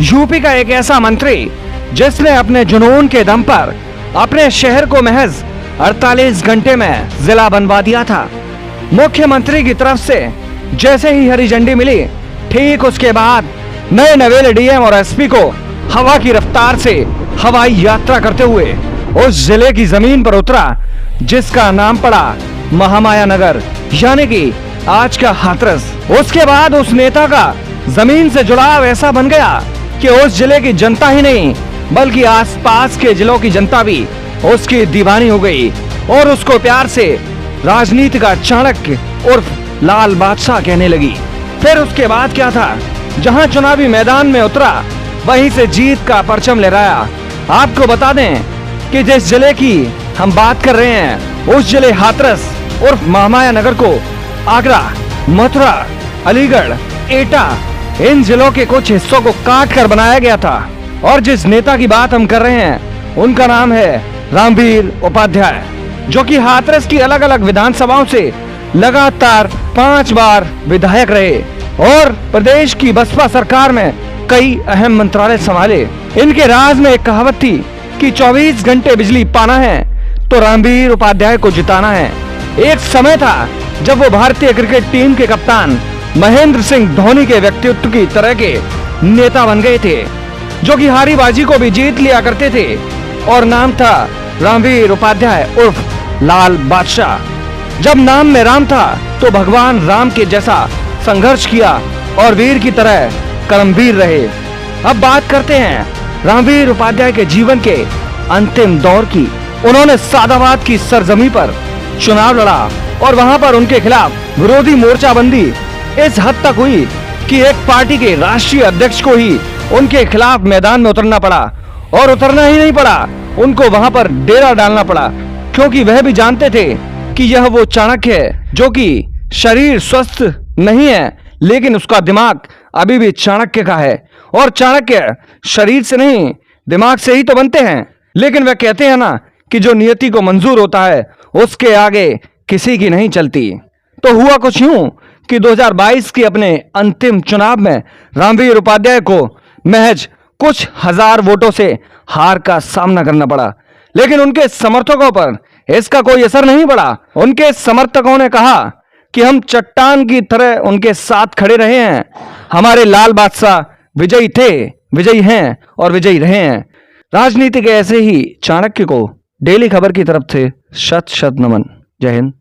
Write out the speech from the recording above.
UP का एक ऐसा मंत्री जिसने अपने जुनून के दम पर अपने शहर को महज 48 घंटे में जिला बनवा दिया था। मुख्यमंत्री की तरफ से जैसे ही हरी झंडी मिली, ठीक उसके बाद नए नवेले डीएम और एसपी को हवा की रफ्तार से हवाई यात्रा करते हुए उस जिले की जमीन पर उतरा जिसका नाम पड़ा महामाया नगर, यानी कि आज का हाथरस। उसके बाद उस नेता का जमीन से जुड़ाव ऐसा बन गया कि उस जिले की जनता ही नहीं बल्कि आसपास के जिलों की जनता भी उसकी दीवानी हो गई और उसको प्यार से राजनीति का चाणक्य उर्फ लाल बादशाह कहने लगी। फिर उसके बाद क्या था, जहां चुनावी मैदान में उतरा वहीं से जीत का परचम लहराया। आपको बता दें कि जिस जिले की हम बात कर रहे हैं उस जिले हाथरस उर्फ महामाया नगर को आगरा, मथुरा, अलीगढ़, एटा इन जिलों के कुछ हिस्सों को काट कर बनाया गया था। और जिस नेता की बात हम कर रहे हैं उनका नाम है रामवीर उपाध्याय, जो कि हाथरस की अलग अलग विधानसभाओं से लगातार 5 बार विधायक रहे और प्रदेश की बसपा सरकार में कई अहम मंत्रालय संभाले। इनके राज में एक कहावत थी कि 24 घंटे बिजली पाना है तो रामवीर उपाध्याय को जिताना है। एक समय था जब वो भारतीय क्रिकेट टीम के कप्तान महेंद्र सिंह धोनी के व्यक्तित्व की तरह के नेता बन गए थे, जो कि हारी बाजी को भी जीत लिया करते थे और नाम था रामवीर उपाध्याय उर्फ लाल बादशाह। जब नाम में राम था तो भगवान राम के जैसा संघर्ष किया और वीर की तरह कर्मवीर रहे। अब बात करते हैं रामवीर उपाध्याय के जीवन के अंतिम दौर की। उन्होंने सादाबाद की सरजमी पर चुनाव लड़ा और वहां पर उनके खिलाफ विरोधी मोर्चाबंदी इस हद तक हुई कि एक पार्टी के राष्ट्रीय अध्यक्ष को ही उनके खिलाफ मैदान में उतरना पड़ा। और उतरना ही नहीं पड़ा, उनको वहां पर डेरा डालना पड़ा, क्योंकि वह भी जानते थे कि यह वो चाणक्य है जो कि शरीर स्वस्थ नहीं है लेकिन उसका दिमाग अभी भी चाणक्य का है। और चाणक्य शरीर से नहीं दिमाग से ही तो बनते हैं। लेकिन वह कहते हैं ना कि जो नियति को मंजूर होता है उसके आगे किसी की नहीं चलती। तो हुआ कुछ यूं कि 2022 के अपने अंतिम चुनाव में रामवीर उपाध्याय को महज कुछ हजार वोटों से हार का सामना करना पड़ा। लेकिन उनके समर्थकों पर इसका कोई असर नहीं पड़ा। उनके समर्थकों ने कहा कि हम चट्टान की तरह उनके साथ खड़े रहे हैं। हमारे लाल बादशाह विजयी थे, विजयी हैं और विजयी रहे हैं। राजनीति के ऐसे ही चाणक्य को डेली खबर की तरफ से शत शत नमन। जय हिंद।